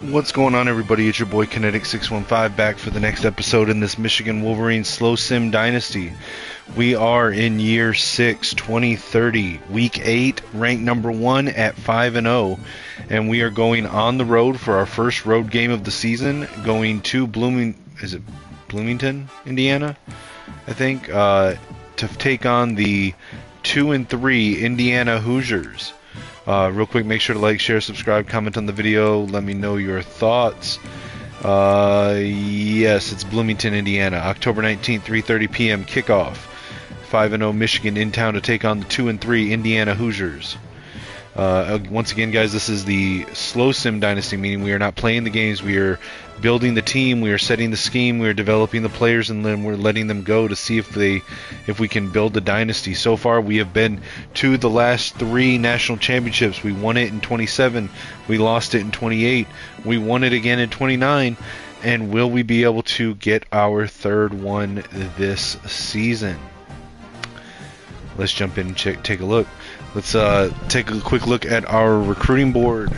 What's going on, everybody? It's your boy Kinetic615 back for the next episode in this Michigan Wolverines Slow Sim Dynasty. We are in year 6, 2030, week 8, ranked number 1 at 5-0, and we are going on the road for our first road game of the season, going to Bloomington, Indiana, I think, to take on the 2-3 Indiana Hoosiers. Real quick, make sure to like, share, subscribe, comment on the video. Let me know your thoughts. Yes, it's Bloomington, Indiana. October 19th, 3:30 p.m. kickoff. 5-0 Michigan in town to take on the 2-3 Indiana Hoosiers. Once again, guys, this is the Slow Sim Dynasty, meaning we are not playing the games. We are building the team. We are setting the scheme. We are developing the players, and then we're letting them go to see if we can build the dynasty. So far, we have been to the last 3 national championships. We won it in 27. We lost it in 28. We won it again in 29. And will we be able to get our 3rd one this season? Let's jump in and take a look. Let's take a quick look at our recruiting board.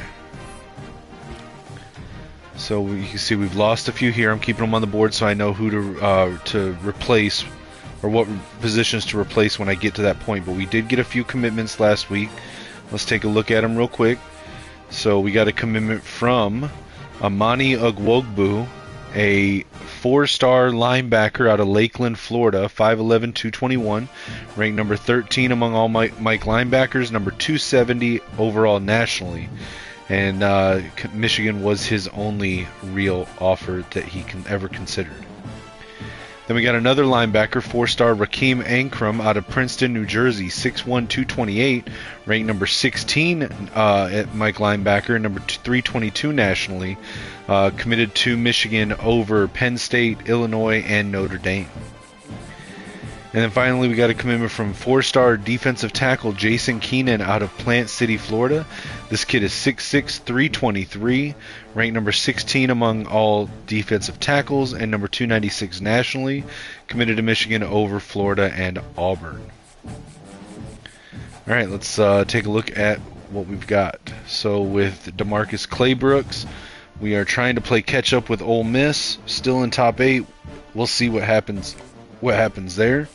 So you can see we've lost a few here. I'm keeping them on the board so I know who to replace, or what positions to replace when I get to that point. But we did get a few commitments last week. Let's take a look at them real quick. So we got a commitment from Amani Ogwogbu, a 4-star linebacker out of Lakeland, Florida, 5'11", 221, ranked number 13 among all Mike linebackers, number 270 overall nationally. And Michigan was his only real offer that he ever considered. Then we got another linebacker, 4-star Rakeem Ankrum out of Princeton, New Jersey, 6'1", 228, ranked number 16 at Mike linebacker, number 322 nationally, committed to Michigan over Penn State, Illinois, and Notre Dame. And then finally, we got a commitment from 4-star defensive tackle Jason Keenan out of Plant City, Florida. This kid is 6'6", 323, ranked number 16 among all defensive tackles, and number 296 nationally, committed to Michigan over Florida and Auburn. All right, let's take a look at what we've got. So with DeMarcus Claybrooks, we are trying to play catch up with Ole Miss, still in top 8. We'll see what happens there.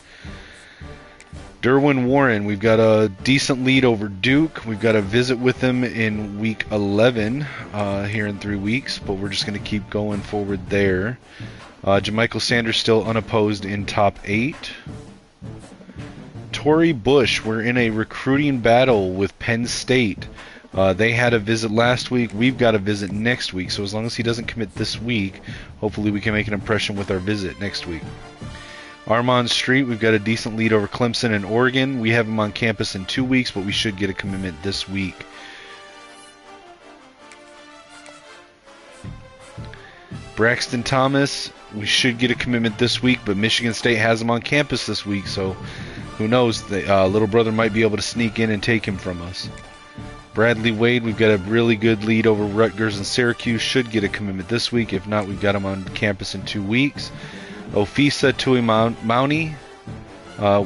Derwin Warren, we've got a decent lead over Duke. We've got a visit with him in week 11 here in 3 weeks, but we're just going to keep going forward there. Jamichael Sanders still unopposed in top 8. Torrey Bush, we're in a recruiting battle with Penn State. They had a visit last week. We've got a visit next week, so as long as he doesn't commit this week, hopefully we can make an impression with our visit next week. Armand Street, we've got a decent lead over Clemson and Oregon. We have him on campus in 2 weeks, but we should get a commitment this week. Braxton Thomas, we should get a commitment this week, but Michigan State has him on campus this week, so who knows? The little brother might be able to sneak in and take him from us. Bradley Wade, we've got a really good lead over Rutgers and Syracuse. Should get a commitment this week. If not, we've got him on campus in 2 weeks. Ofisa Tuimauni,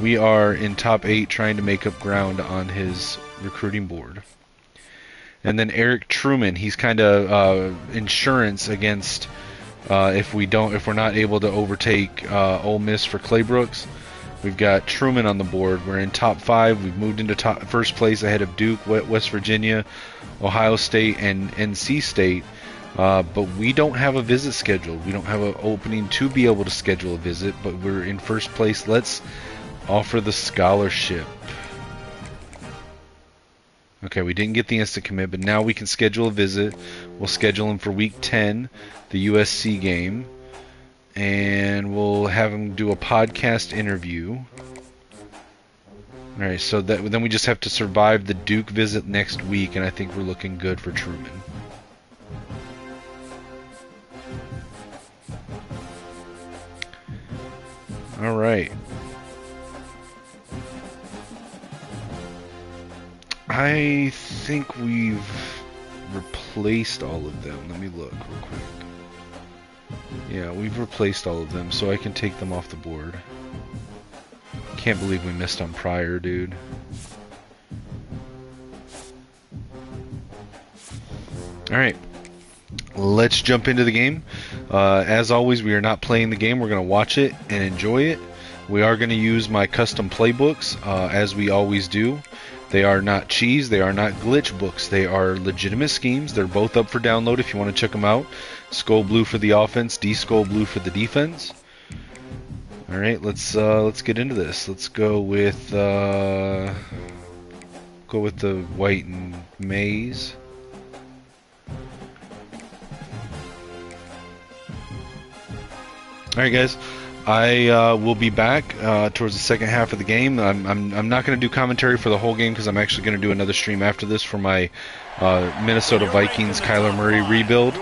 we are in top 8 trying to make up ground on his recruiting board. And then Eric Truman, he's kind of insurance against if we're not able to overtake Ole Miss for Claybrooks. We've got Truman on the board. We're in top 5. We've moved into first place ahead of Duke, West Virginia, Ohio State, and NC State. But we don't have a visit scheduled. We don't have an opening to be able to schedule a visit, but we're in first place. Let's offer the scholarship. Okay, we didn't get the instant commit, but now we can schedule a visit. We'll schedule him for week 10, the USC game, and we'll have him do a podcast interview. Alright, so then we just have to survive the Duke visit next week, and I think we're looking good for Truman. Alright. I think we've replaced all of them. Let me look real quick. Yeah, we've replaced all of them, so I can take them off the board. Can't believe we missed on Pryor, dude. Alright. let's jump into the game. As always, we are not playing the game. We're going to watch it and enjoy it. We are going to use my custom playbooks, as we always do. They are not cheese. They are not glitch books. They are legitimate schemes. They're both up for download if you want to check them out. Skull Blue for the offense, D-Skull Blue for the defense. All right, let's get into this. Let's go with the white and maize. All right, guys. I will be back towards the second half of the game. I'm not going to do commentary for the whole game because I'm actually going to do another stream after this for my Minnesota Vikings Kyler Murray rebuild.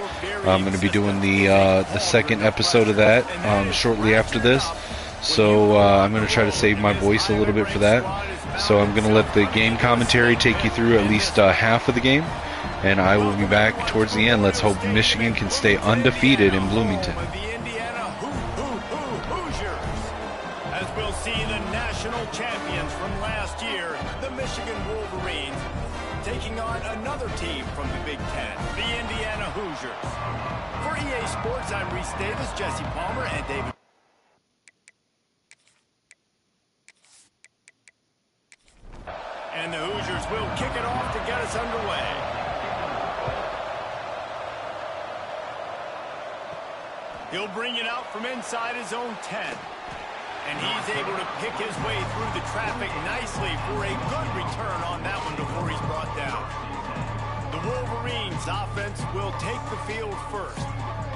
I'm going to be doing the second episode of that shortly after this. So I'm going to try to save my voice a little bit for that. So I'm going to let the game commentary take you through at least half of the game, and I will be back towards the end. Let's hope Michigan can stay undefeated in Bloomington. Champions from last year, the Michigan Wolverines, taking on another team from the Big Ten, the Indiana Hoosiers. For EA Sports, I'm Reese Davis, Jesse Palmer, and David. And the Hoosiers will kick it off to get us underway. He'll bring it out from inside his own 10. And he's able to pick his way through the traffic nicely for a good return on that one before he's brought down. The Wolverines offense will take the field first.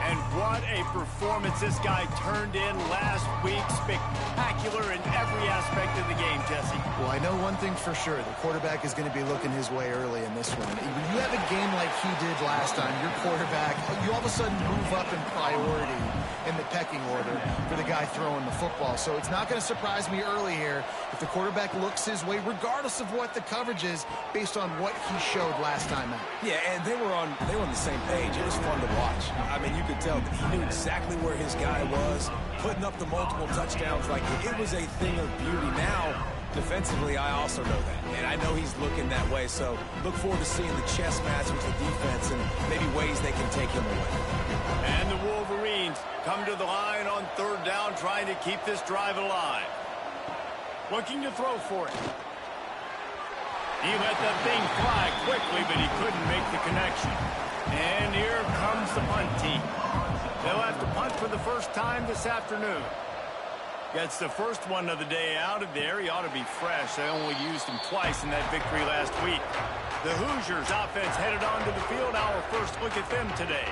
And what a performance this guy turned in last week. Spectacular in every aspect of the game, Jesse. Well, I know one thing for sure. The quarterback is going to be looking his way early in this one. When you have a game like he did last time, your quarterback, you all of a sudden move up in priority in the pecking order for the guy throwing the football. So it's not going to surprise me early here if the quarterback looks his way, regardless of what the coverage is, based on what he showed last time out. Yeah, and they were on the same page. It was fun to watch. I mean, you could tell that he knew exactly where his guy was, putting up the multiple touchdowns like it was a thing of beauty. Now, defensively, I also know that, and I know he's looking that way. So look forward to seeing the chess match with the defense and maybe ways they can take him away. And the Wolverines come to the line on third down, trying to keep this drive alive. Looking to throw for it. He let that thing fly quickly, but he couldn't make the connection. And here comes the punt team. They'll have to punt for the first time this afternoon. Gets the first one of the day out of there. He ought to be fresh. They only used him twice in that victory last week. The Hoosiers offense headed onto the field. Our first look at them today.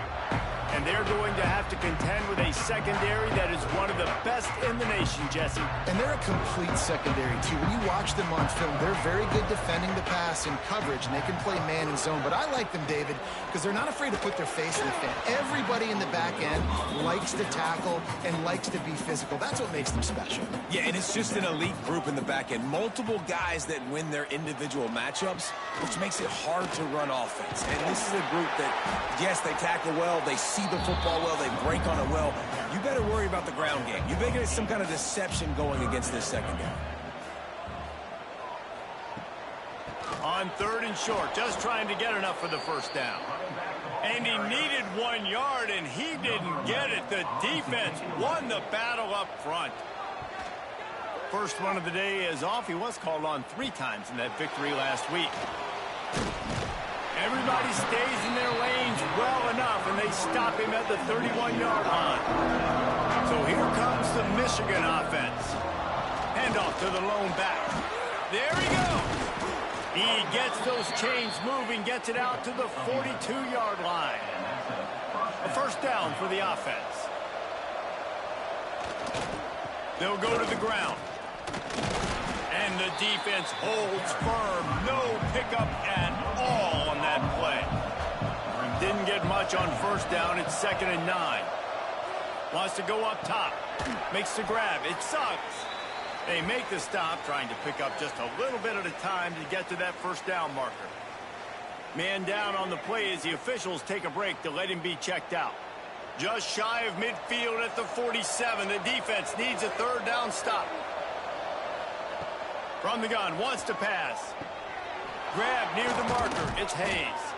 And they're going to have to contend with a secondary that is one of the best in the nation, Jesse. And they're a complete secondary, too. When you watch them on film, they're very good defending the pass and coverage, and they can play man and zone. But I like them, David, because they're not afraid to put their face in the fan. Everybody in the back end likes to tackle and likes to be physical. That's what makes them special. Yeah, and it's just an elite group in the back end. Multiple guys that win their individual matchups, which makes it hard to run offense. And this is a group that, yes, they tackle well, they see the football well, they break on it well. You better worry about the ground game. You better get some kind of deception going against this secondary. On third and short, just trying to get enough for the first down. And he needed 1 yard, and he didn't get it. The defense won the battle up front. First one of the day is off. He was called on 3 times in that victory last week. Everybody stays in their lanes well enough, and they stop him at the 31-yard line. So here comes the Michigan offense. Handoff to the lone back. There he goes. He gets those chains moving, gets it out to the 42-yard line. A first down for the offense. They'll go to the ground. And the defense holds firm. No pickup at all on that play. Didn't get much on first down. It's 2nd and 9. Wants to go up top. Makes the grab. It sucks. They make the stop, trying to pick up just a little bit at a time to get to that first down marker. Man down on the play as the officials take a break to let him be checked out. Just shy of midfield at the 47. The defense needs a third down stop. From the gun, wants to pass. Grab near the marker. It's Hayes.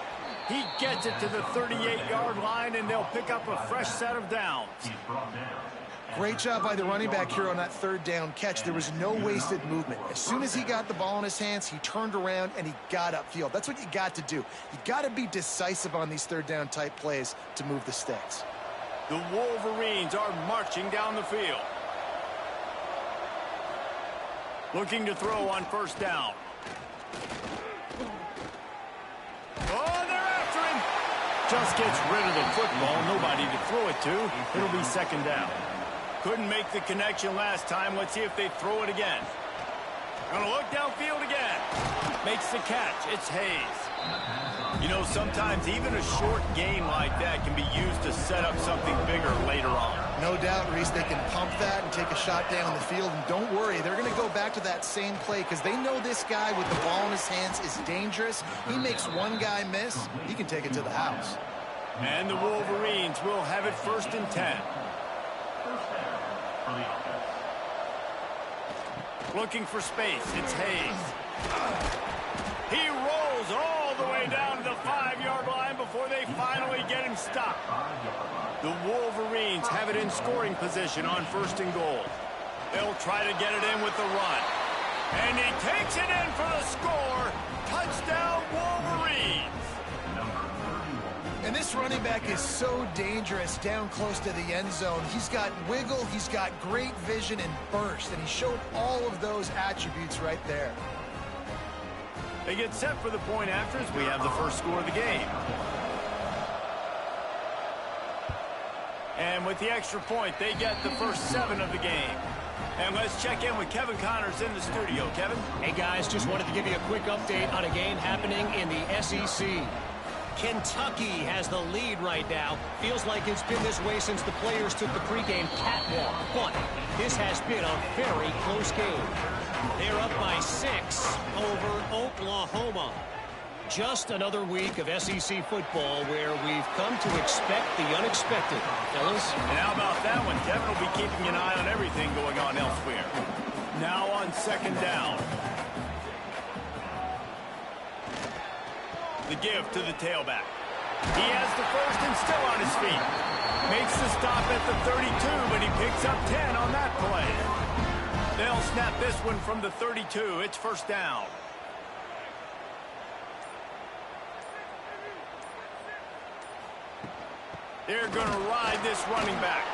He gets it to the 38-yard line, and they'll pick up a fresh set of downs. Great job by the running back here on that third down catch. There was no wasted movement. As soon as he got the ball in his hands, he turned around and he got upfield. That's what you got to do. You got to be decisive on these third down type plays to move the sticks. The Wolverines are marching down the field. Looking to throw on first down. Oh, they're after him. Just gets rid of the football. Nobody to throw it to. It'll be second down. Couldn't make the connection last time. Let's see if they throw it again. Gonna look downfield again. Makes the catch. It's Hayes. You know, sometimes even a short game like that can be used to set up something bigger later on. No doubt, Reese, they can pump that and take a shot down the field. And don't worry, they're going to go back to that same play because they know this guy with the ball in his hands is dangerous. He makes one guy miss, he can take it to the house. And the Wolverines will have it 1st and 10. Looking for space. It's Hayes. He rolls all the way down to the 5-yard line before they finally get him stopped. The Wolverines have it in scoring position on 1st and goal. They'll try to get it in with the run. And he takes it in for the score. Touchdown, Wolverines. And this running back is so dangerous down close to the end zone. He's got wiggle, he's got great vision and burst, and he showed all of those attributes right there. They get set for the point after as we have the first score of the game. And with the extra point, they get the first 7 of the game. And let's check in with Kevin Connors in the studio. Kevin? Hey, guys, just wanted to give you a quick update on a game happening in the SEC. Kentucky has the lead right now. Feels like it's been this way since the players took the pregame catwalk. But this has been a very close game. They're up by 6 over Oklahoma. Just another week of SEC football where we've come to expect the unexpected, fellas. And how about that one? Kevin will be keeping an eye on everything going on elsewhere. Now on 2nd down. The give to the tailback. He has the first and still on his feet. Makes the stop at the 32, but he picks up 10 on that play. They'll snap this one from the 32. It's 1st down. They're going to ride this running back.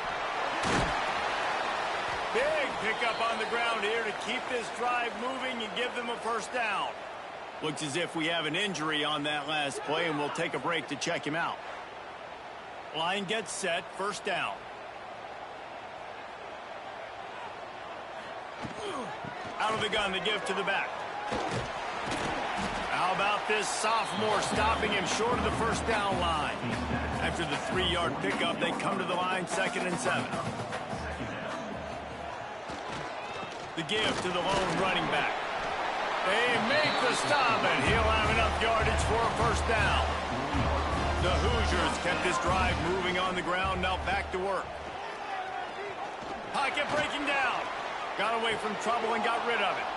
Big pickup on the ground here to keep this drive moving and give them a 1st down. Looks as if we have an injury on that last play, and we'll take a break to check him out. Line gets set, 1st down. Out of the gun, the give to the back. How about this sophomore stopping him short of the 1st down line? After the 3-yard pickup, they come to the line 2nd and 7. The give to the lone running back. They make the stop, and he'll have enough yardage for a 1st down. The Hoosiers kept this drive moving on the ground, now back to work. Pocket breaking down. Got away from trouble and got rid of it.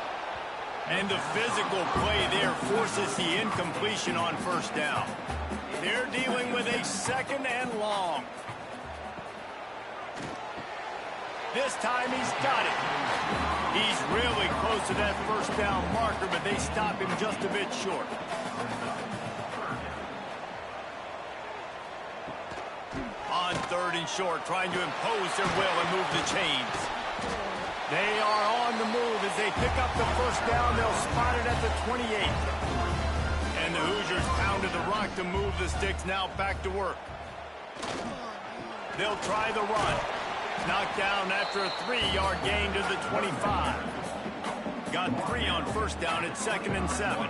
And the physical play there forces the incompletion on 1st down. They're dealing with a 2nd and long. This time he's got it. He's really close to that 1st down marker, but they stop him just a bit short. On 3rd and short, trying to impose their will and move the chains. They are on the move as they pick up the 1st down. They'll spot it at the 28. And the Hoosiers pounded the rock to move the sticks, now back to work. They'll try the run. Knocked down after a 3-yard gain to the 25. Got 3 on 1st down at 2nd and 7.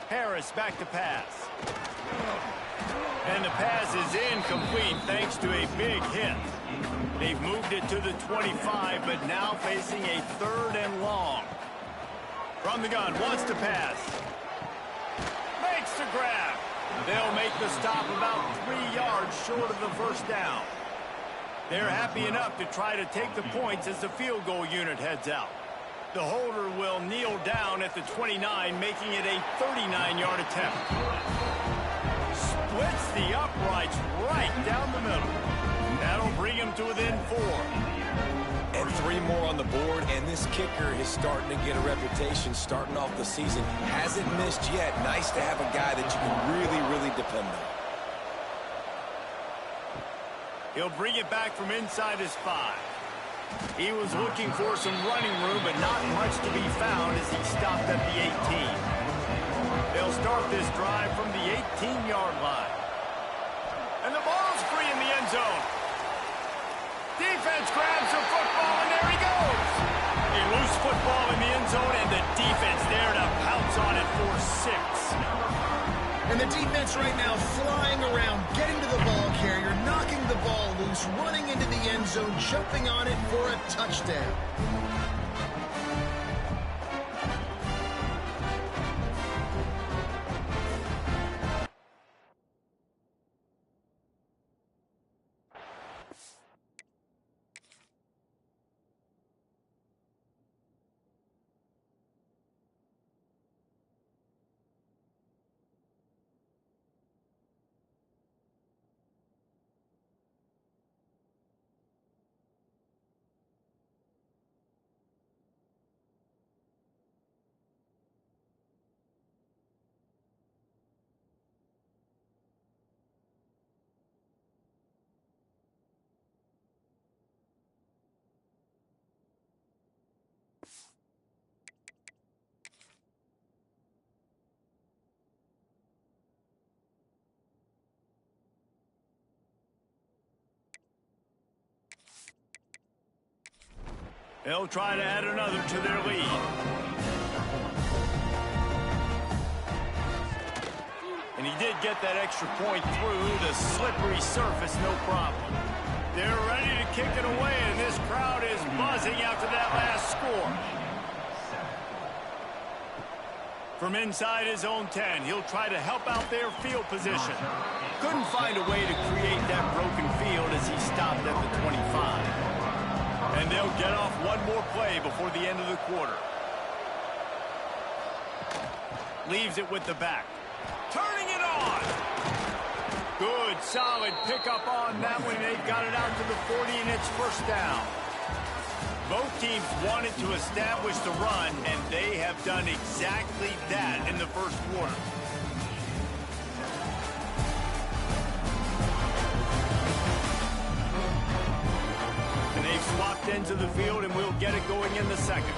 Harris back to pass. And the pass is incomplete thanks to a big hit. They've moved it to the 25, but now facing a 3rd and long. From the gun, wants to pass. Makes the grab. They'll make the stop about 3 yards short of the 1st down. They're happy enough to try to take the points as the field goal unit heads out. The holder will kneel down at the 29, making it a 39-yard attempt. Splits the uprights right down the middle. That'll bring him to within 4. And 3 more on the board, and this kicker is starting to get a reputation starting off the season. Hasn't missed yet. Nice to have a guy that you can really depend on. He'll bring it back from inside his 5. He was looking for some running room, but not much to be found as he stopped at the 18. They'll start this drive from the 18-yard line. And the ball's free in the end zone. Defense grabs the football, and there he goes. A loose football in the end zone, and the defense there to pounce on it for 6. And the defense right now flying around, getting to the ball carrier, knocking the ball loose, running into the end zone, jumping on it for a touchdown. They'll try to add another to their lead. And he did get that extra point through the slippery surface, no problem. They're ready to kick it away, and this crowd is buzzing after that last score. From inside his own 10, he'll try to help out their field position. Couldn't find a way to create that broken field as he stopped at the 25. And they'll get off one more play before the end of the quarter. Leaves it with the back. Turning it on. Good, solid pickup on that one. They've got it out to the 40, and it's first down. Both teams wanted to establish the run, and they have done exactly that in the first quarter. They've swapped ends of the field, and we'll get it going in the second.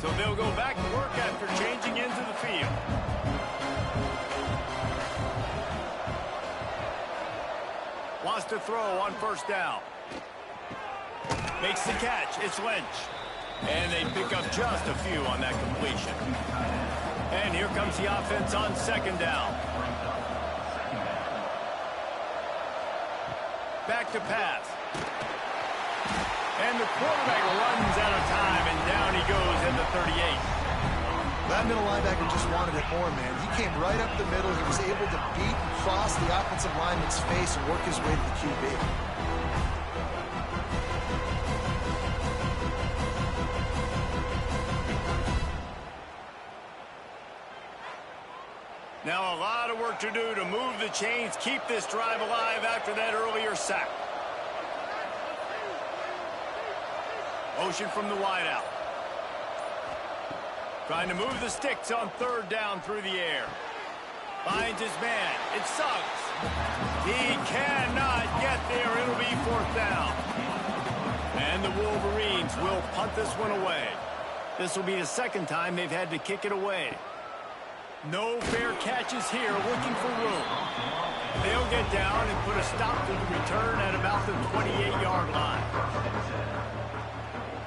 So they'll go back to work after changing ends of the field. Wants to throw on first down. Makes the catch. It's Lynch. And they pick up just a few on that completion. And here comes the offense on second down. Back to pass. And the quarterback runs out of time, and down he goes at the 38. That middle linebacker just wanted it more, man. He came right up the middle. He was able to beat and cross the offensive lineman's face and work his way to the QB. Now a lot of work to do to move the chains, keep this drive alive after that earlier sack. Motion from the wideout. Trying to move the sticks on third down through the air. Finds his man. It's Suggs. He cannot get there. It'll be fourth down. And the Wolverines will punt this one away. This will be the second time they've had to kick it away. No fair catches here, looking for room. They'll get down and put a stop to the return at about the 28-yard line.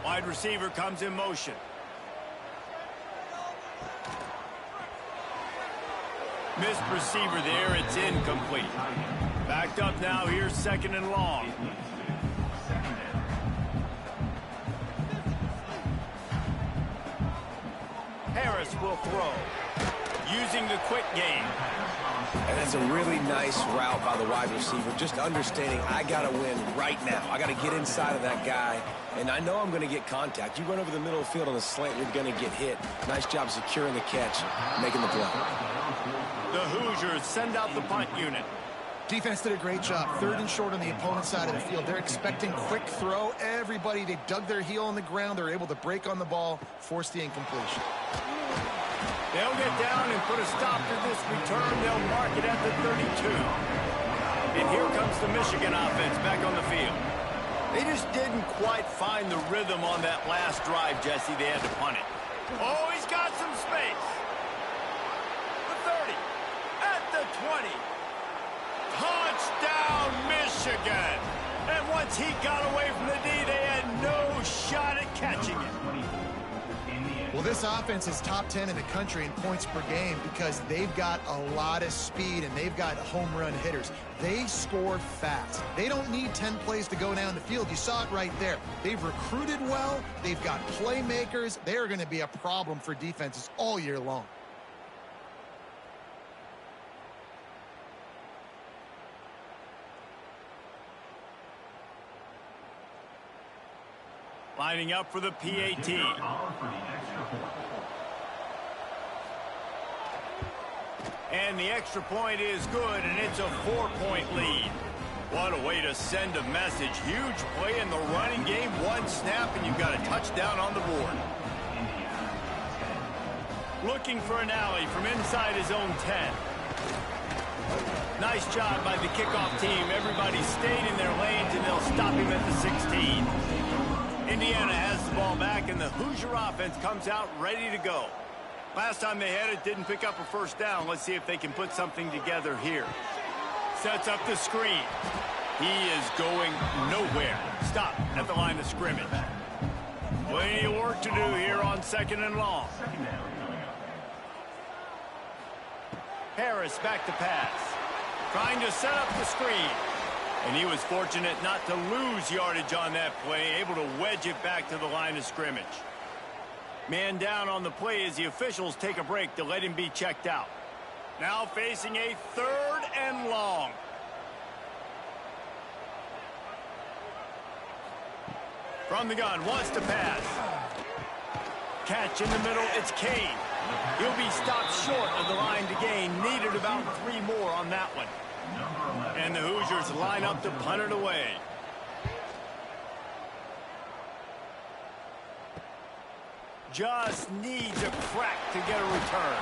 Wide receiver comes in motion. Missed receiver there. It's incomplete. Backed up now. Here's second and long. Harris will throw. Using the quick game. And that's a really nice route by the wide receiver, just understanding I got to win right now. I got to get inside of that guy, and I know I'm going to get contact. You run over the middle of the field on the slant, you're going to get hit. Nice job securing the catch, making the play. The Hoosiers send out the punt unit. Defense did a great job. 3rd and short on the opponent's side of the field. They're expecting quick throw. Everybody, they dug their heel on the ground. They're able to break on the ball, force the incompletion. They'll get down and put a stop to this return. They'll mark it at the 32. And here comes the Michigan offense back on the field. They just didn't quite find the rhythm on that last drive, Jesse. They had to punt it. Oh, he's got some space. The 30. At the 20. Touchdown, Michigan! And once he got away from the D, they had no shot at catching it. Well, this offense is top 10 in the country in points per game because they've got a lot of speed and they've got home run hitters. They score fast. They don't need 10 plays to go down the field. You saw it right there. They've recruited well. They've got playmakers. They are going to be a problem for defenses all year long. Lining up for the PAT. And the extra point is good, and it's a 4-point lead. What a way to send a message. Huge play in the running game. One snap, and you've got a touchdown on the board. Looking for an alley from inside his own 10. Nice job by the kickoff team. Everybody stayed in their lanes, and they'll stop him at the 16. Indiana has the ball back, and the Hoosier offense comes out ready to go. Last time they had it, didn't pick up a first down. Let's see if they can put something together here. Sets up the screen. He is going nowhere. Stop at the line of scrimmage. Plenty of work to do here on 2nd and long. Harris back to pass. Trying to set up the screen. And he was fortunate not to lose yardage on that play, able to wedge it back to the line of scrimmage. Man down on the play as the officials take a break to let him be checked out. Now facing a 3rd and long. From the gun, wants to pass. Catch in the middle, it's Kane. He'll be stopped short of the line to gain. Needed about 3 more on that one. And the Hoosiers line up to punt it away. Just needs a crack to get a return.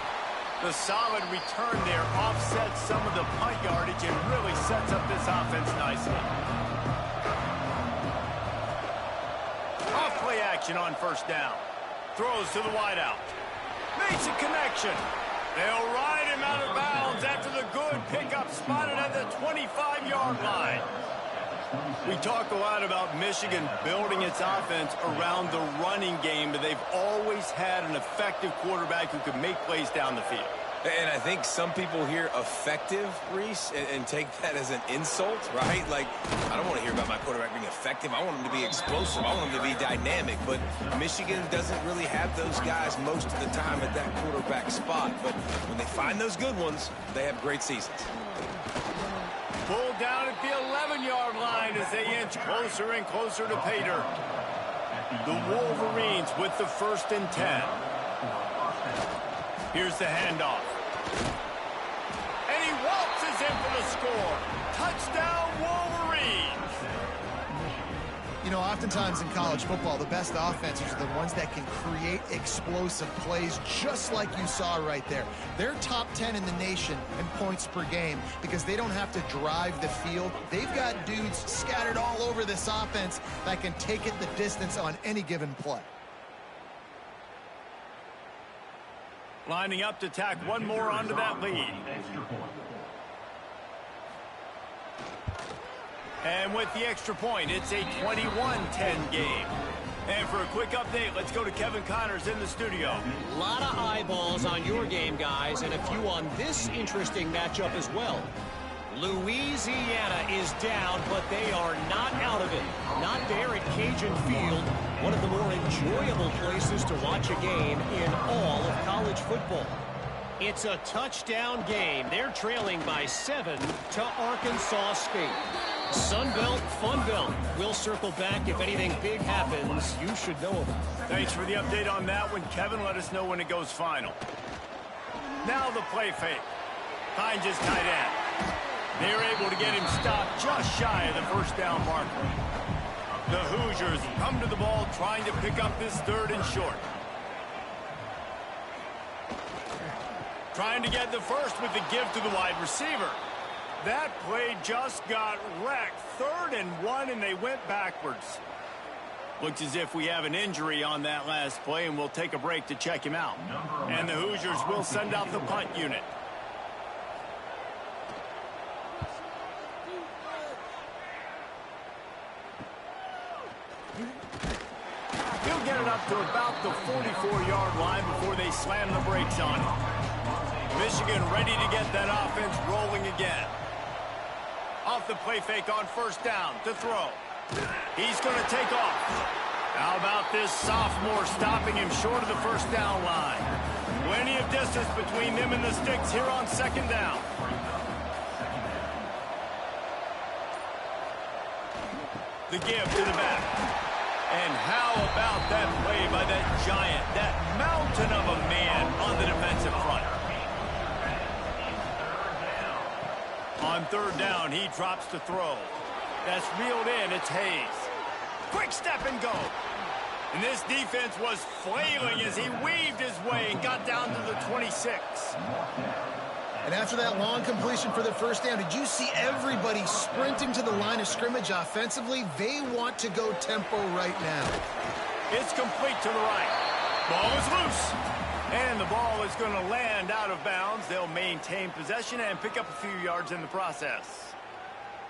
The solid return there offsets some of the punt yardage and really sets up this offense nicely. Off play action on 1st down. Throws to the wideout. Makes a connection. They'll ride him out of bounds after the good pickup spotted at the 25-yard line. We talk a lot about Michigan building its offense around the running game, but they've always had an effective quarterback who could make plays down the field. And I think some people hear effective, Reese, and take that as an insult, right? Like, I don't want to hear about my quarterback being effective. I want him to be explosive. I want him to be dynamic. But Michigan doesn't really have those guys most of the time at that quarterback spot. But when they find those good ones, they have great seasons. Pulled down at the 11-yard line as they inch closer and closer to Pater. The Wolverines with the 1st and 10. Here's the handoff. And he waltzes in for the score. Touchdown, Wolverines! You know, oftentimes in college football, the best offenses are the ones that can create explosive plays, just like you saw right there. They're top 10 in the nation in points per game because they don't have to drive the field. They've got dudes scattered all over this offense that can take it the distance on any given play. Lining up to tack one more onto that lead. And with the extra point, it's a 21-10 game. And for a quick update, let's go to Kevin Connors in the studio. A lot of eyeballs on your game, guys, and a few on this interesting matchup as well. Louisiana is down, but they are not out of it. Not there at Cajun Field, one of the more enjoyable places to watch a game in all of college football. It's a touchdown game. They're trailing by 7 to Arkansas State. Sunbelt, Funbelt. We'll circle back if anything big happens you should know about. Thanks for the update on that one, Kevin. Let us know when it goes final. Now the play fake. Finds his tight end. They're able to get him stopped just shy of the first down marker. The Hoosiers come to the ball trying to pick up this 3rd and short. Trying to get the first with the give to the wide receiver. That play just got wrecked. 3rd and 1, and they went backwards. Looks as if we have an injury on that last play, and we'll take a break to check him out. And the Hoosiers will send out the punt unit. He'll get it up to about the 44-yard line before they slam the brakes on him. Michigan ready to get that offense rolling again. Off the play fake on 1st down to throw. He's going to take off. How about this sophomore stopping him short of the 1st down line? Plenty of distance between them and the sticks here on 2nd down. The give to the back. And how about that play by that giant, that mountain of a man on the defensive front? On 3rd down, he drops to throw. That's reeled in. It's Hayes. Quick step and go. And this defense was flailing as he weaved his way and got down to the 26. And after that long completion for the 1st down, did you see everybody sprinting to the line of scrimmage offensively? They want to go tempo right now. It's complete to the right. Ball is loose. And the ball is going to land out of bounds. They'll maintain possession and pick up a few yards in the process.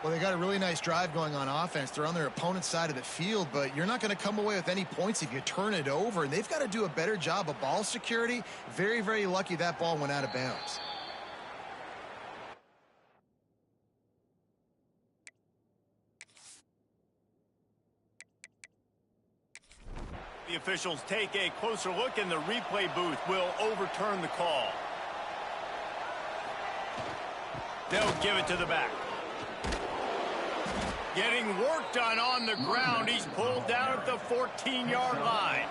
Well, they got a really nice drive going on offense. They're on their opponent's side of the field, but you're not going to come away with any points if you turn it over. And they've got to do a better job of ball security. Very, very lucky that ball went out of bounds. The officials take a closer look, and the replay booth will overturn the call. They'll give it to the back. Getting work done on the ground. He's pulled down at the 14-yard line.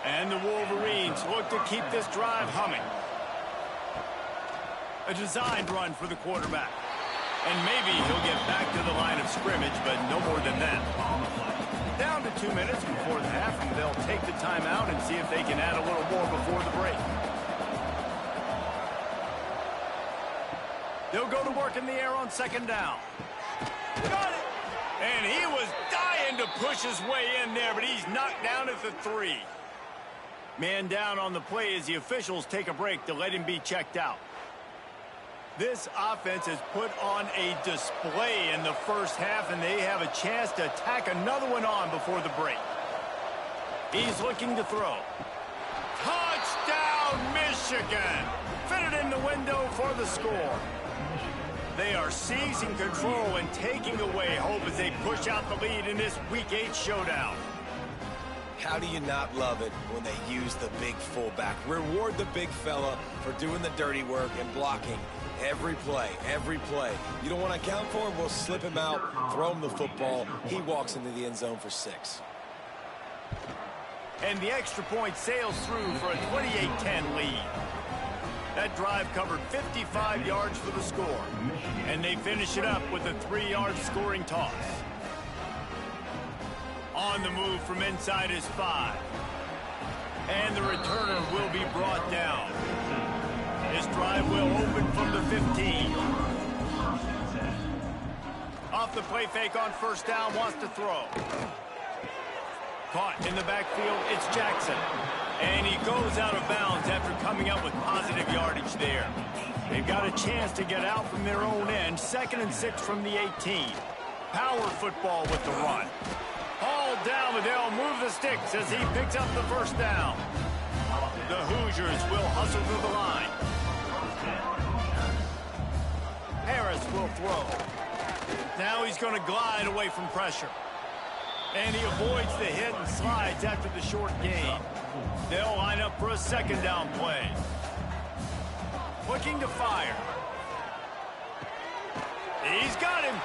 And the Wolverines look to keep this drive humming. A designed run for the quarterback. And maybe he'll get back to the line of scrimmage, but no more than that. Down to 2 minutes before the half, and they'll take the timeout and see if they can add a little more before the break. They'll go to work in the air on 2nd down. Got it! And he was dying to push his way in there, but he's knocked down at the 3. Man down on the play as the officials take a break to let him be checked out. This offense has put on a display in the first half, and they have a chance to tack another one on before the break. He's looking to throw. Touchdown, Michigan! Fitted in the window for the score. They are seizing control and taking away hope as they push out the lead in this Week 8 showdown. How do you not love it when they use the big fullback? Reward the big fella for doing the dirty work and blocking. Every play, every play. You don't want to account for him, we'll slip him out, throw him the football. He walks into the end zone for 6. And the extra point sails through for a 28-10 lead. That drive covered 55 yards for the score. And they finish it up with a 3-yard scoring toss. On the move from inside his 5. And the returner will be brought down. This drive will open from the 15. Off the play fake on 1st down, wants to throw. Caught in the backfield, it's Jackson. And he goes out of bounds after coming up with positive yardage there. They've got a chance to get out from their own end. 2nd and 6 from the 18. Power football with the run. Hauled down, but they'll move the sticks as he picks up the 1st down. The Hoosiers will hustle to the line. Harris will throw. Now he's going to glide away from pressure. And he avoids the hit and slides after the short gain. They'll line up for a 2nd down play. Looking to fire. He's got him.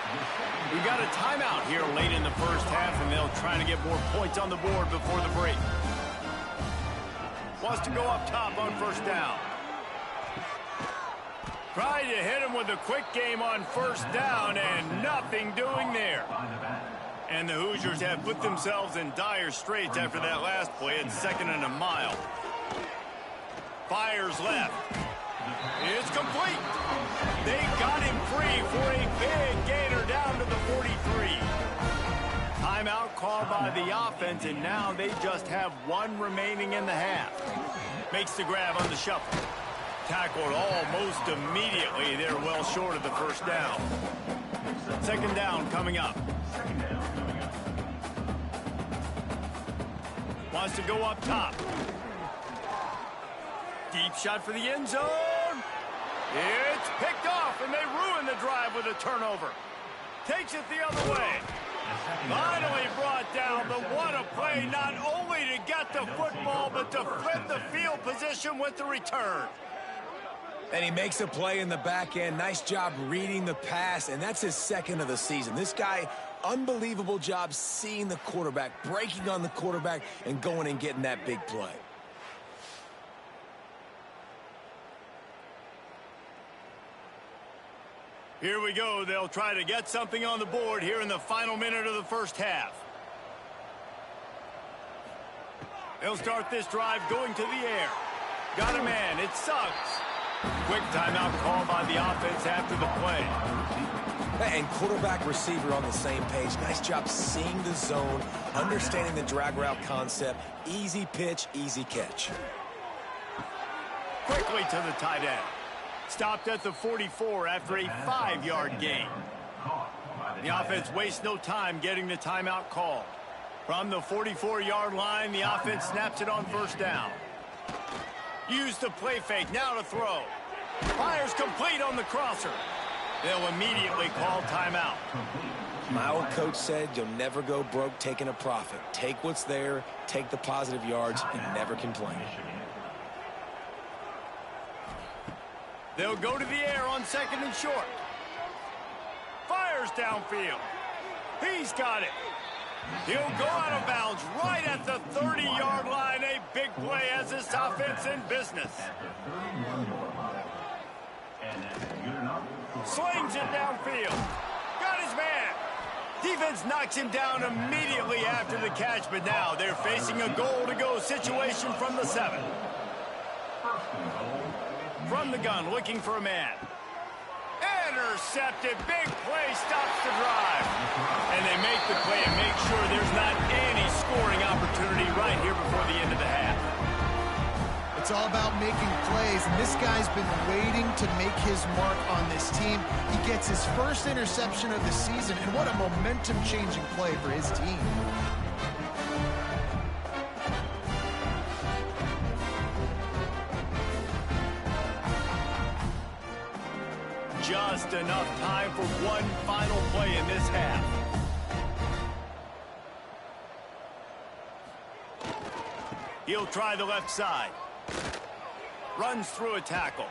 We got a timeout here late in the first half, and they'll try to get more points on the board before the break. Wants to go up top on first down. Tried to hit him with a quick game on first down, and nothing doing there. And the Hoosiers have put themselves in dire straits after that last play. It's 2nd and a mile. Fires left. It's complete. They got him free for a big gainer down to the 43. Timeout called by the offense, and now they just have one remaining in the half. Makes the grab on the shuffle. Tackled almost immediately. They're well short of the first down. 2nd down coming up. Wants to go up top. Deep shot for the end zone. It's picked off, and they ruin the drive with a turnover. Takes it the other way. Finally brought down, but what a play, not only to get the football, but to flip the field position with the return. And he makes a play in the back end. Nice job reading the pass, and that's his 2nd of the season. This guy, unbelievable job seeing the quarterback, breaking on the quarterback, and going and getting that big play. Here we go. They'll try to get something on the board here in the final minute of the first half. They'll start this drive going to the air. Got a man. It sucks. Quick timeout call by the offense after the play. And quarterback receiver on the same page. Nice job seeing the zone, understanding the drag route concept. Easy pitch, easy catch. Quickly to the tight end. Stopped at the 44 after a 5-yard gain. The offense wastes no time getting the timeout call. From the 44-yard line, the offense snaps it on first down. Use the play fake, now to throw. Fires complete on the crosser. They'll immediately call timeout. My old coach said you'll never go broke taking a profit. Take what's there, take the positive yards, and never complain. They'll go to the air on 2nd and short. Fires downfield. He's got it. He'll go out of bounds right at the 30-yard line. A big play as this offense in business. Slings it downfield. Got his man. Defense knocks him down immediately after the catch, but now they're facing a goal-to-go situation from the 7. From the gun, looking for a man. Intercepted. Big play, stops the drive. And they make the play and make sure there's not any scoring opportunity right here before the end of the half. It's all about making plays, and this guy's been waiting to make his mark on this team. He gets his first interception of the season, and what a momentum-changing play for his team. Just enough time for one final play in this half. He'll try the left side. Runs through a tackle.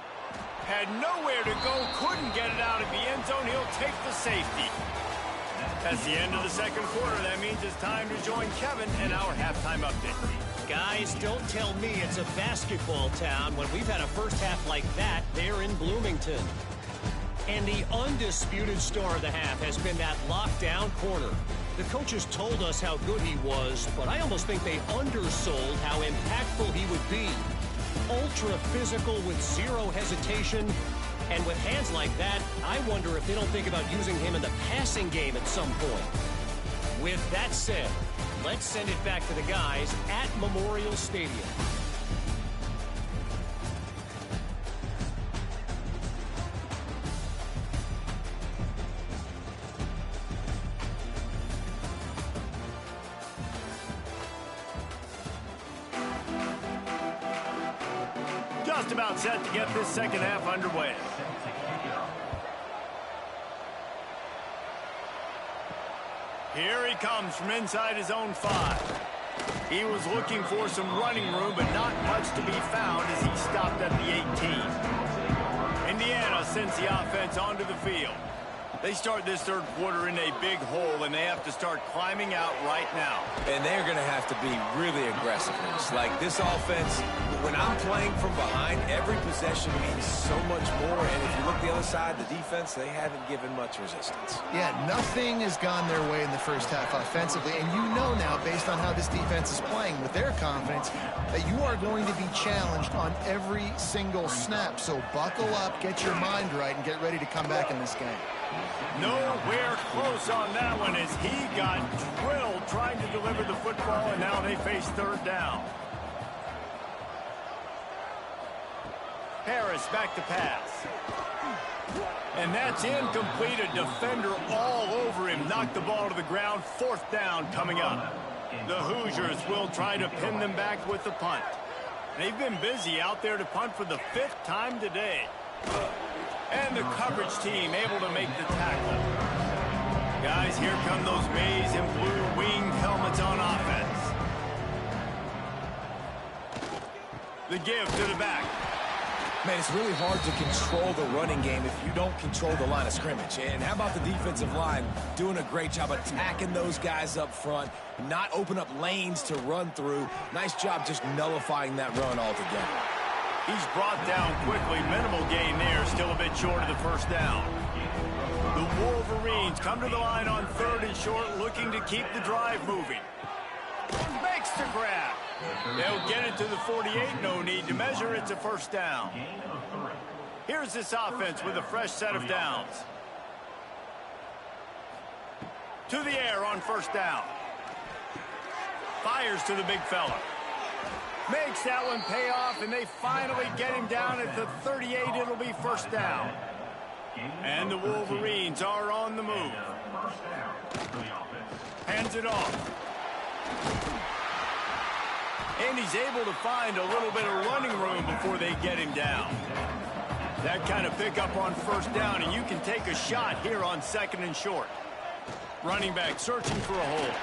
Had nowhere to go, couldn't get it out of the end zone. He'll take the safety. That's the end of the second quarter. That means it's time to join Kevin in our halftime update. Guys, don't tell me it's a basketball town when we've had a first half like that there in Bloomington. And the undisputed star of the half has been that lockdown corner. The coaches told us how good he was, but I almost think they undersold how impactful he would be. Ultra physical with zero hesitation. And with hands like that, I wonder if they don't think about using him in the passing game at some point. With that said, let's send it back to the guys at Memorial Stadium. Just about set to get this second half underway. Here he comes from inside his own 5. He was looking for some running room, but not much to be found as he stopped at the 18. Indiana sends the offense onto the field. They start this third quarter in a big hole, and they have to start climbing out right now. And they're going to have to be really aggressive. Like this offense, when I'm playing from behind, every possession means so much more. And if you look the other side, the defense, they haven't given much resistance. Yeah, nothing has gone their way in the first half offensively. And you know now, based on how this defense is playing with their confidence, that you are going to be challenged on every single snap. So buckle up, get your mind right, and get ready to come back in this game. Nowhere close on that one as he got drilled trying to deliver the football, and now they face third down. Harris back to pass. And that's incomplete. A defender all over him. Knocked the ball to the ground. Fourth down coming up. The Hoosiers will try to pin them back with the punt. They've been busy out there to punt for the 5th time today. And the coverage team able to make the tackle. Guys, here come those maize and blue winged helmets on offense. The give to the back. Man, it's really hard to control the running game if you don't control the line of scrimmage. And how about the defensive line doing a great job attacking those guys up front, not open up lanes to run through. Nice job just nullifying that run altogether. He's brought down quickly. Minimal gain there. Still a bit short of the first down. The Wolverines come to the line on 3rd and short, looking to keep the drive moving. Makes the grab. They'll get it to the 48. No need to measure. It's a first down. Here's this offense with a fresh set of downs. To the air on first down. Fires to the big fella. Makes that one pay off, and they finally get him down at the 38. It'll be first down. And the Wolverines are on the move. Hands it off. And he's able to find a little bit of running room before they get him down. That kind of pickup on first down, and you can take a shot here on 2nd and short. Running back searching for a hole.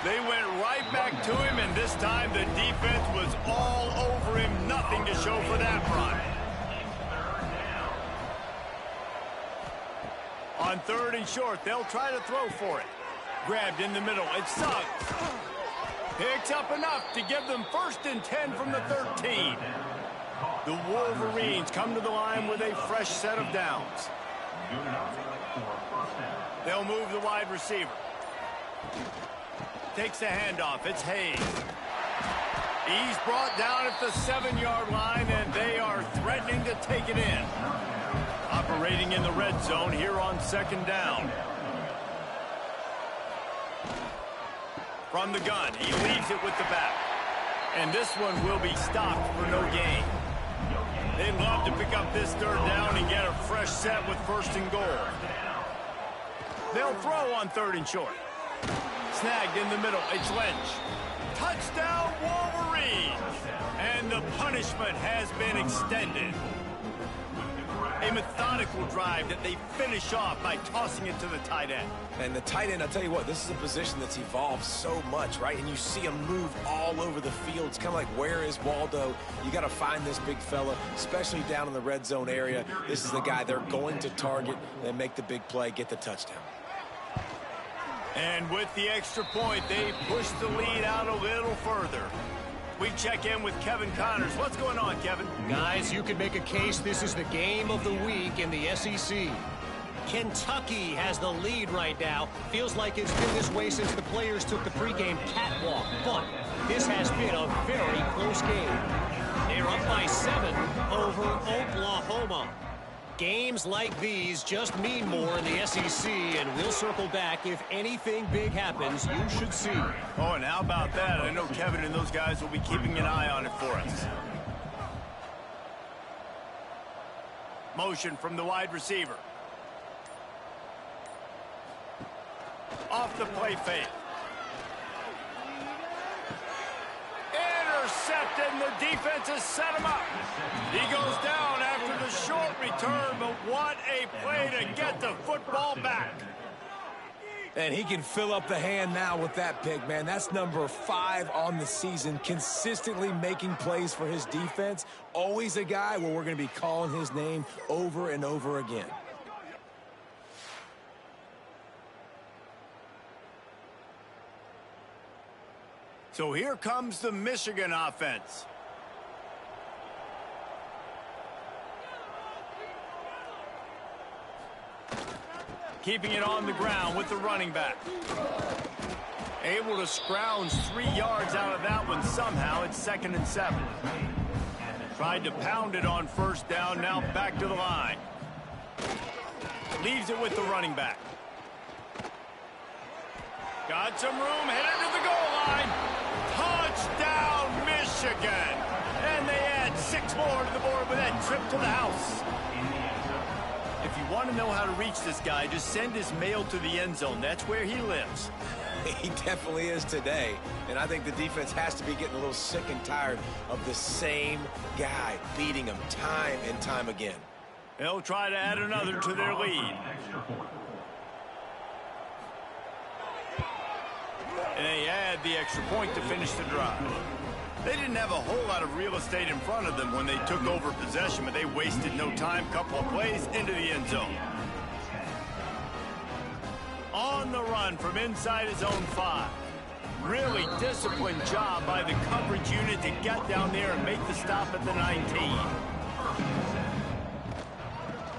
They went right back to him, and this time the defense was all over him. Nothing to show for that run. On 3rd and short, they'll try to throw for it. Grabbed in the middle. It's Suggs. Picks up enough to give them 1st and 10 from the 13. The Wolverines come to the line with a fresh set of downs. They'll move the wide receiver. Takes the handoff. It's Hayes. He's brought down at the 7-yard line, and they are threatening to take it in. Operating in the red zone here on 2nd down. From the gun, he leaves it with the back. And this one will be stopped for no gain. They'd love to pick up this 3rd down and get a fresh set with 1st and goal. They'll throw on 3rd and short. Snagged in the middle. It's Lynch. Touchdown, Wolverines! And the punishment has been extended. A methodical drive that they finish off by tossing it to the tight end. And the tight end, I'll tell you what, this is a position that's evolved so much, right? And you see him move all over the field. It's kind of like, where is Waldo? You got to find this big fella, especially down in the red zone area. This is the guy they're going to target and make the big play, get the touchdown. And with the extra point, they push the lead out a little further. We check in with Kevin Connors. What's going on, Kevin? Guys, you could make a case this is the game of the week in the SEC. Kentucky has the lead right now. Feels like it's been this way since the players took the pregame catwalk. But this has been a very close game. They're up by 7 over Oklahoma. Games like these just mean more in the SEC, and we'll circle back if anything big happens. You should see. Oh, and how about that? I know Kevin and those guys will be keeping an eye on it for us. Motion from the wide receiver. Off the play fake. Intercepted, and the defense has set him up. He goes down after the short return, but what a play to get the football back. And he can fill up the hand now with that pick, man. That's number 5 on the season, consistently making plays for his defense. Always a guy where we're going to be calling his name over and over again. So here comes the Michigan offense. Keeping it on the ground with the running back. Able to scrounge 3 yards out of that one somehow. It's 2nd and 7. Tried to pound it on first down, now back to the line. Leaves it with the running back. Got some room, headed to the goal line. Touchdown, Michigan! And they add 6 more to the board with that trip to the house. If you want to know how to reach this guy, just send his mail to the end zone. That's where he lives. He definitely is today. And I think the defense has to be getting a little sick and tired of the same guy beating them time and time again. They'll try to add another to their lead. And they add the extra point to finish the drive. They didn't have a whole lot of real estate in front of them when they took over possession, but they wasted no time. Couple of plays into the end zone. On the run from inside his own 5. Really disciplined job by the coverage unit to get down there and make the stop at the 19.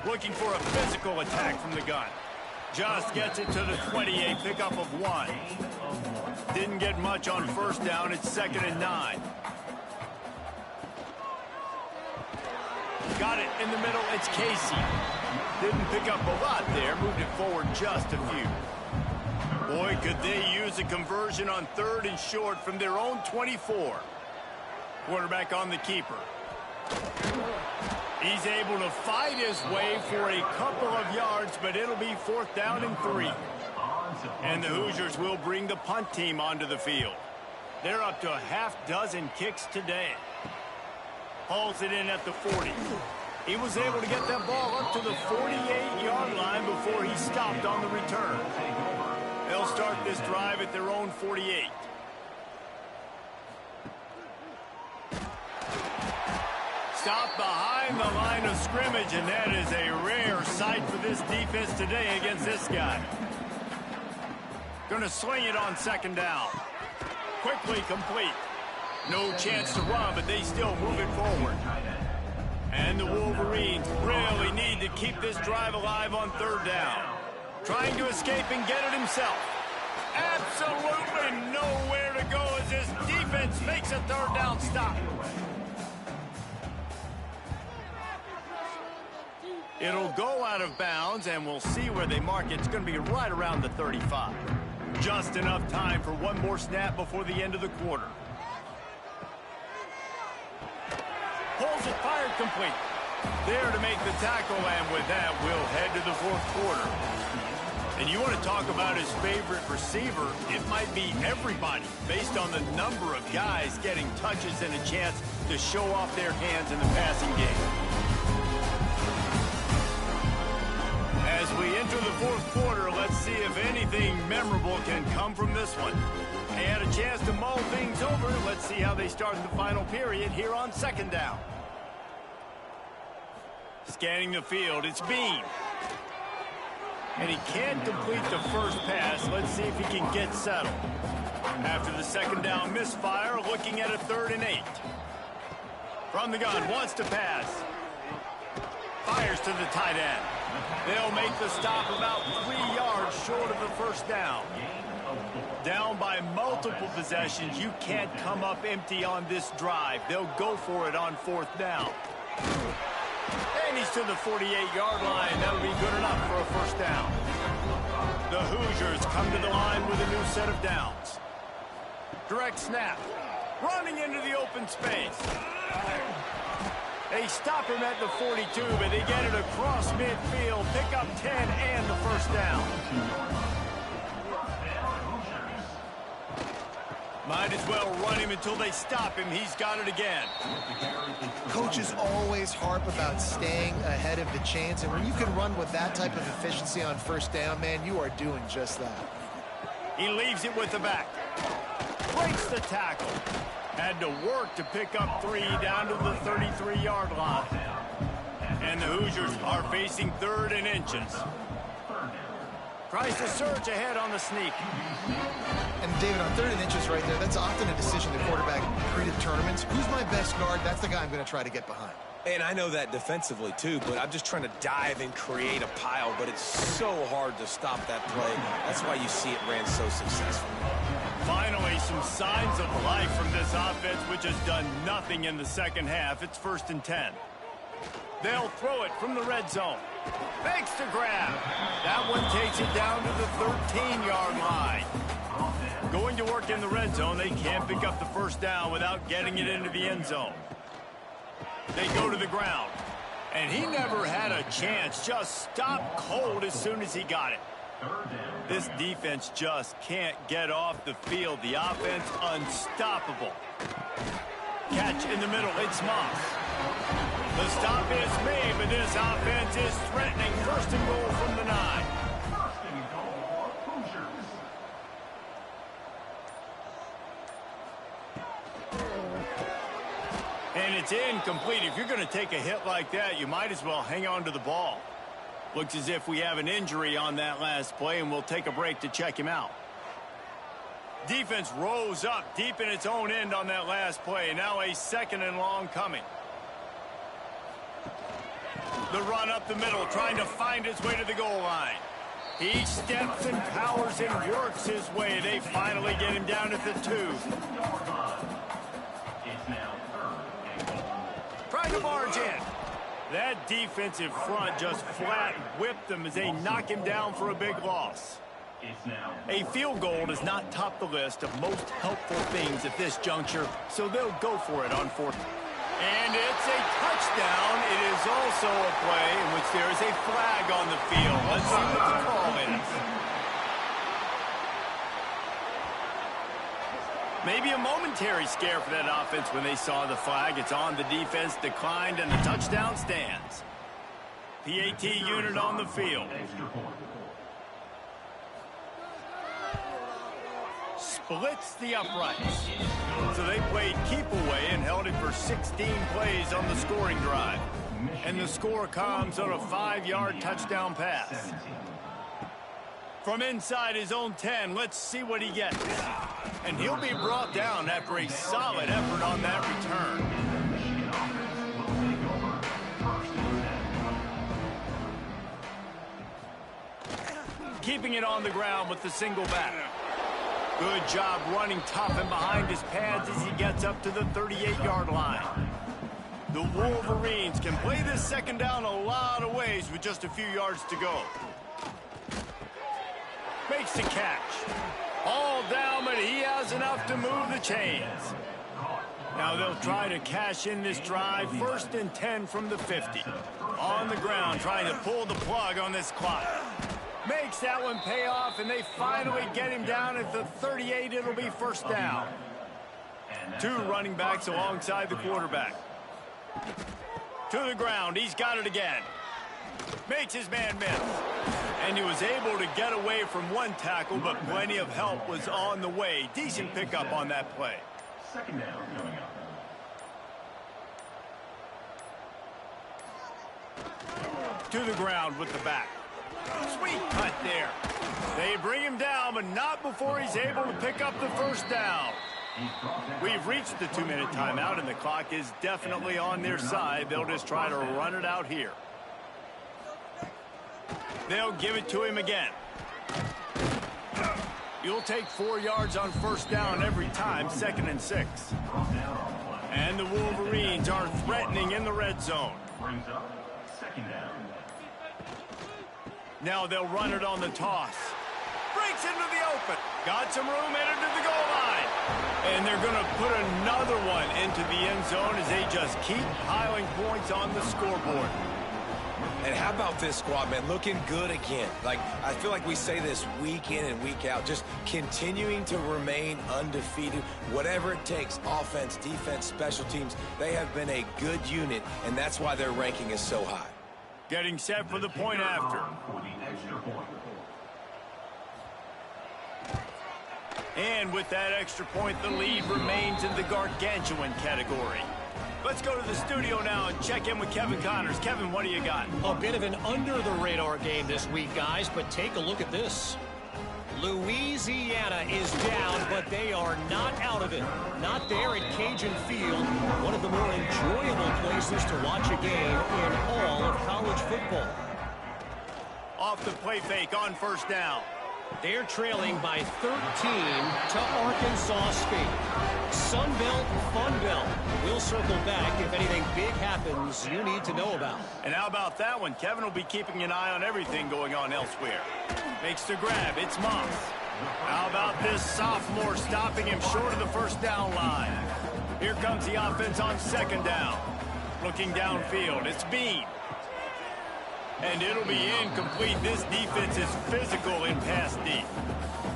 Looking for a physical attack from the gun. Just gets it to the 28, pickup of 1. Didn't get much on first down. It's 2nd and 9. Got it in the middle. It's Casey. Didn't pick up a lot there. Moved it forward just a few. Boy, could they use a conversion on 3rd and short from their own 24. Quarterback on the keeper. He's able to fight his way for a couple of yards, but it'll be 4th down and 3. And the Hoosiers will bring the punt team onto the field. They're up to a half-dozen kicks today. Hauls it in at the 40. He was able to get that ball up to the 48-yard line before he stopped on the return. They'll start this drive at their own 48. Stop behind the line of scrimmage, and that is a rare sight for this defense today against this guy. Going to sling it on 2nd down. Quickly complete. No chance to run, but they still move it forward. And the Wolverines really need to keep this drive alive on 3rd down. Trying to escape and get it himself. Absolutely nowhere to go as this defense makes a 3rd down stop. It'll go out of bounds, and we'll see where they mark it. It's going to be right around the 35. Just enough time for one more snap before the end of the quarter. Pulls it, fired, complete. There to make the tackle, and with that, we'll head to the 4th quarter. And you want to talk about his favorite receiver, it might be everybody, based on the number of guys getting touches and a chance to show off their hands in the passing game. As we enter the 4th quarter, let's see if anything memorable can come from this one. They had a chance to mull things over. Let's see how they start the final period here on 2nd down. Scanning the field, it's Bean. And he can't complete the first pass. Let's see if he can get settled. After the 2nd down misfire, looking at a 3rd and 8. From the gun, wants to pass. Fires to the tight end. They'll make the stop about 3 yards short of the first down. Down by multiple possessions. You can't come up empty on this drive. They'll go for it on 4th down. And he's to the 48-yard line. That'll be good enough for a first down. The Hoosiers come to the line with a new set of downs. Direct snap. Running into the open space. They stop him at the 42, but they get it across midfield. Pick up 10 and the first down. Might as well run him until they stop him. He's got it again. Coaches always harp about staying ahead of the chains, and when you can run with that type of efficiency on first down, man, you are doing just that. He leaves it with the back. Breaks the tackle. Had to work to pick up 3 down to the 33-yard line. And the Hoosiers are facing 3rd and inches. Tries to surge ahead on the sneak. And David, on 3rd and inches right there, that's often a decision the quarterback predetermines. Who's my best guard? That's the guy I'm going to try to get behind. And I know that defensively too, but I'm just trying to dive and create a pile, but it's so hard to stop that play. That's why you see it ran so successfully. Finally, some signs of life from this offense, which has done nothing in the second half. It's 1st and 10. They'll throw it from the red zone. Fakes to grab. That one takes it down to the 13-yard line. Going to work in the red zone, they can't pick up the 1st down without getting it into the end zone. They go to the ground. And he never had a chance. Just stopped cold as soon as he got it. This defense just can't get off the field. The offense unstoppable. Catch in the middle. It's Moss. The stop is made, but this offense is threatening. 1st and goal from the 9. And it's incomplete. If you're going to take a hit like that, you might as well hang on to the ball. Looks as if we have an injury on that last play, and we'll take a break to check him out. Defense rose up deep in its own end on that last play. Now a 2nd and long coming. The run up the middle, trying to find his way to the goal line. He steps and powers and works his way. They finally get him down at the 2. Trying to barge in. That defensive front just flat whipped them as they knock him down for a big loss. A field goal does not top the list of most helpful things at this juncture, so they'll go for it on 4th. And it's a touchdown. It is also a play in which there is a flag on the field. Let's see what the call is. Maybe a momentary scare for that offense when they saw the flag. It's on, the defense declined, and the touchdown stands. PAT unit on the field. Splits the uprights. So they played keep away and held it for 16 plays on the scoring drive. And the score comes on a 5-yard touchdown pass. From inside his own 10, let's see what he gets. And he'll be brought down after a solid effort on that return. Keeping it on the ground with the single back. Good job running tough and behind his pads as he gets up to the 38-yard line. The Wolverines can play this 2nd down a lot of ways with just a few yards to go. Makes the catch. All down, but he has enough to move the chains. Now they'll try to cash in this drive. 1st and 10 from the 50. On the ground, trying to pull the plug on this clock. Makes that one pay off, and they finally get him down at the 38. It'll be 1st down. 2 running backs alongside the quarterback. To the ground. He's got it again. Makes his man miss. And he was able to get away from 1 tackle, but plenty of help was on the way. Decent pickup on that play. 2nd down coming up. To the ground with the back. Sweet cut there. They bring him down, but not before he's able to pick up the 1st down. We've reached the 2-minute timeout, and the clock is definitely on their side. They'll just try to run it out here. They'll give it to him again. You'll take 4 yards on 1st down every time, 2nd and 6. And the Wolverines are threatening in the red zone. Brings up 2nd down. Now they'll run it on the toss. Breaks into the open. Got some room, headed to the goal line. And they're going to put another one into the end zone as they just keep piling points on the scoreboard. And how about this squad, man? Looking good again. Like, I feel like we say this week in and week out, just continuing to remain undefeated. Whatever it takes, offense, defense, special teams, they have been a good unit, and that's why their ranking is so high. Getting set for the point after. And with that extra point, the lead remains in the gargantuan category. Let's go to the studio now and check in with Kevin Connors. Kevin, what do you got? A bit of an under-the-radar game this week, guys, but take a look at this. Louisiana is down, but they are not out of it. Not there at Cajun Field, one of the more enjoyable places to watch a game in all of college football. Off the play fake on first down. They're trailing by 13 to Arkansas State. Sun Belt, Fun Belt. We'll circle back if anything big happens you need to know about. And how about that one? Kevin will be keeping an eye on everything going on elsewhere. Makes the grab. It's Moss. How about this sophomore stopping him short of the first down line? Here comes the offense on second down. Looking downfield. It's Bean. And it'll be incomplete. This defense is physical in pass deep.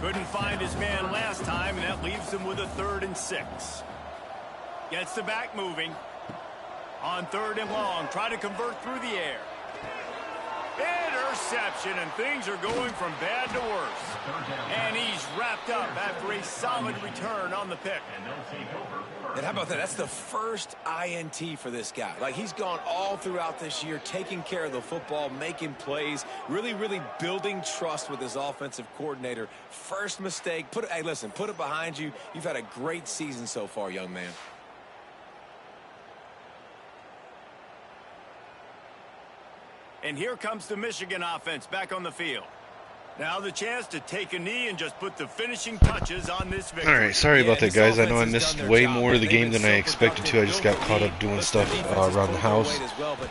Couldn't find his man last time, and that leaves him with a 3rd and 6. Gets the back moving. On 3rd and long, try to convert through the air. Interception, and things are going from bad to worse. And he's wrapped up after a solid return on the pick. And how about that? That's the first INT for this guy. Like, he's gone all throughout this year, taking care of the football, making plays, really building trust with his offensive coordinator. First mistake. Hey, listen, put it behind you. You've had a great season so far, young man. And here comes the Michigan offense back on the field. Now the chance to take a knee and just put the finishing touches on this victory. Alright, sorry about that, guys. I know I missed way more of the game than I expected to. I just got caught up doing stuff around the house.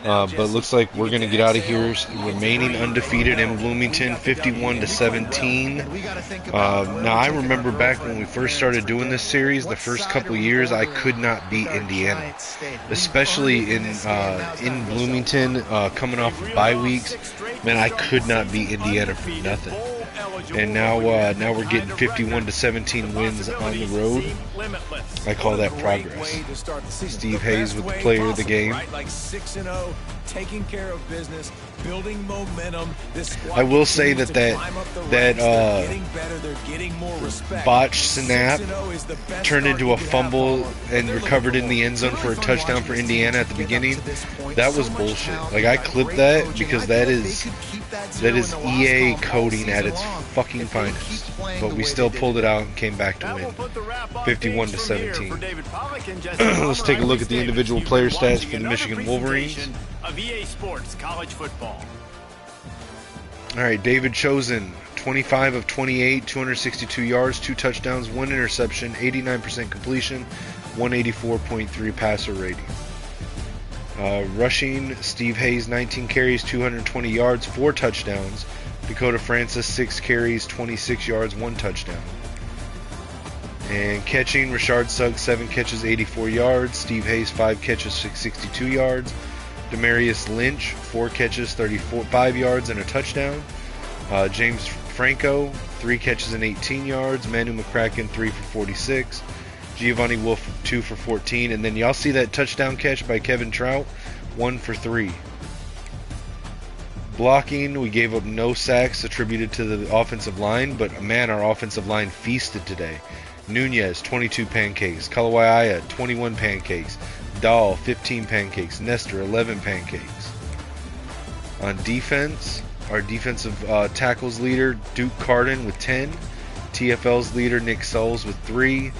But it looks like we're going to get out of here remaining undefeated in Bloomington, 51-17. Now, I remember back when we first started doing this series, the first couple years, I could not beat Indiana. Especially in Bloomington, coming off of bye weeks. Man, I could not beat Indiana for nothing. And now we're getting 51-17 wins on the road. I call that progress. Steve Hayes with the player of the game. Like 6-0, taking care of business, building momentum. I will say that botched snap turned into a fumble and recovered in the end zone for a touchdown for Indiana at the beginning. That was bullshit. Like, I clipped that because that is EA coding at its fucking finest. But we still pulled it out and came back to win, 51-17. Let's take a look at the individual player stats for the Michigan Wolverines. Of EA Sports College Football. All right, David Chosen, 25 of 28, 262 yards, 2 touchdowns, 1 interception, 89% completion, 184.3 passer rating. Rushing, Steve Hayes, 19 carries, 220 yards, 4 touchdowns. Dakota Francis, 6 carries, 26 yards, 1 touchdown. And catching, Rashard Suggs, 7 catches, 84 yards. Steve Hayes, 5 catches, 62 yards. Demarius Lynch, 4 catches, 5 yards, and a touchdown. James Franco, 3 catches and 18 yards. Manu McCracken, 3 for 46. Giovanni Wolf, 2 for 14. And then y'all see that touchdown catch by Kevin Trout, 1 for 3. Blocking, we gave up no sacks attributed to the offensive line, but man, our offensive line feasted today. Nunez, 22 pancakes. Kalawaiaya, 21 pancakes. Dahl, 15 pancakes. Nestor, 11 pancakes. On defense, our defensive tackles leader, Duke Carden, with 10. TFL's leader, Nick Souls, with 3.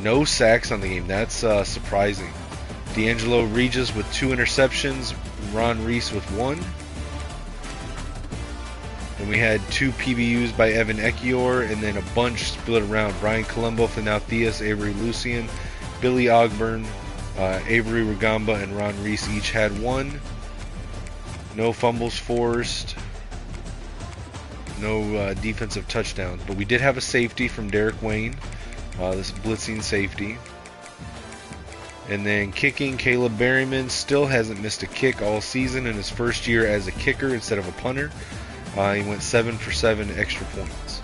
No sacks on the game. That's surprising. D'Angelo Regis with 2 interceptions. Ron Reese with 1. And we had 2 PBUs by Evan Ekior, and then a bunch split around. Brian Colombo, Finau Theus, Avery Lucian, Billy Ogburn, Avery Rugamba, and Ron Reese each had 1. No fumbles forced. No defensive touchdowns. But we did have a safety from Derek Wayne. This blitzing safety. And then kicking, Caleb Berryman still hasn't missed a kick all season in his first year as a kicker instead of a punter. He went 7 for 7 extra points.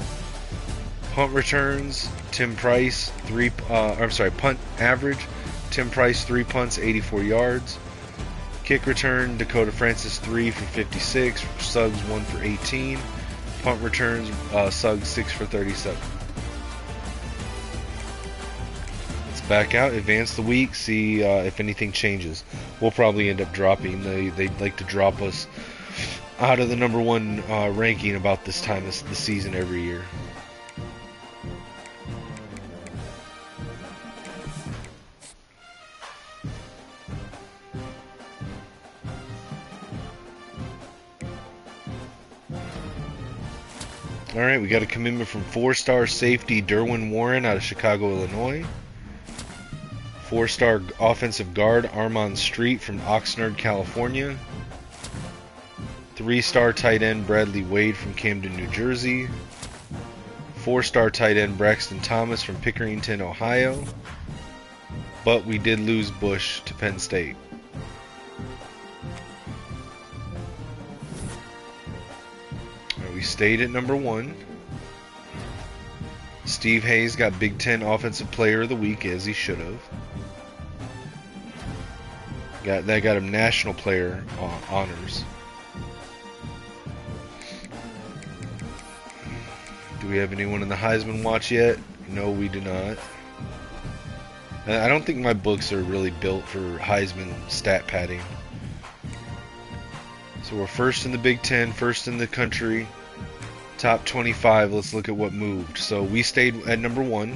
Punt returns, Tim Price, punt average. Tim Price, 3 punts, 84 yards. Kick return, Dakota Francis, 3 for 56. Suggs, 1 for 18. Punt returns, Suggs, 6 for 37. back out, advance the week, see if anything changes. We'll probably end up dropping. They like to drop us out of the number 1 ranking about this time of the season every year. All right, we got a commitment from 4-star safety Derwin Warren out of Chicago, Illinois. 4-star offensive guard Armand Street from Oxnard, California. 3-star tight end Bradley Wade from Camden, New Jersey. 4-star tight end Braxton Thomas from Pickerington, Ohio. But we did lose Bush to Penn State. We stayed at number 1. Steve Hayes got Big Ten Offensive Player of the Week, as he should have. That got him National Player honors. Do we have anyone in the Heisman watch yet? No, we do not. I don't think my books are really built for Heisman stat padding. So we're first in the Big Ten, first in the country. Top 25, let's look at what moved. So we stayed at number 1.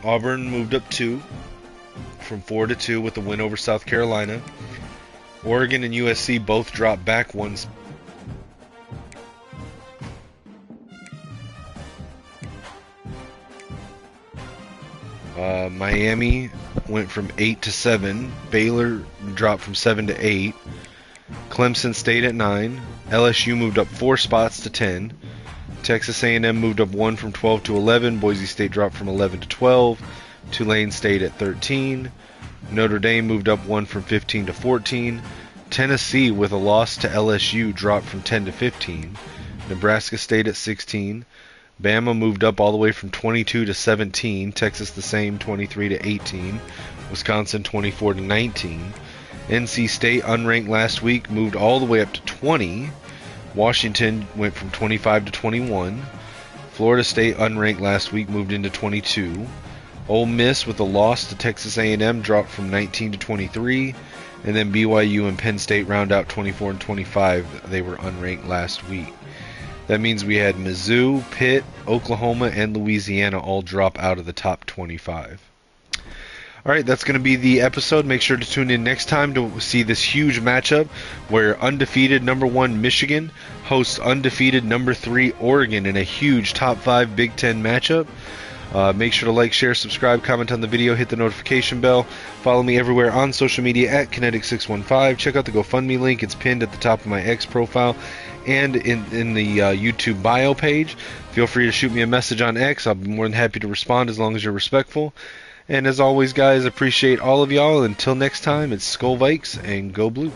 Auburn moved up 2, from 4 to 2 with the win over South Carolina. Oregon and USC both dropped back 1. Miami went from 8 to 7. Baylor dropped from 7 to 8. Clemson stayed at 9. LSU moved up 4 spots to 10. Texas A&M moved up 1 from 12 to 11. Boise State dropped from 11 to 12. Tulane stayed at 13. Notre Dame moved up 1 from 15 to 14. Tennessee, with a loss to LSU, dropped from 10 to 15. Nebraska stayed at 16. Bama moved up all the way from 22 to 17. Texas the same, 23 to 18. Wisconsin 24 to 19. NC State, unranked last week, moved all the way up to 20. Washington went from 25 to 21. Florida State, unranked last week, moved into 22. Ole Miss, with a loss to Texas A&M, dropped from 19 to 23. And then BYU and Penn State round out 24 and 25. They were unranked last week. That means we had Mizzou, Pitt, Oklahoma, and Louisiana all drop out of the top 25. Alright, that's going to be the episode. Make sure to tune in next time to see this huge matchup where undefeated number 1 Michigan hosts undefeated number 3 Oregon in a huge top 5 Big Ten matchup. Make sure to like, share, subscribe, comment on the video, hit the notification bell. Follow me everywhere on social media at Kinetic615. Check out the GoFundMe link. It's pinned at the top of my X profile and in the YouTube bio page. Feel free to shoot me a message on X. I'll be more than happy to respond as long as you're respectful. And as always, guys, appreciate all of y'all. Until next time, it's Skull Vikes and Go Blue.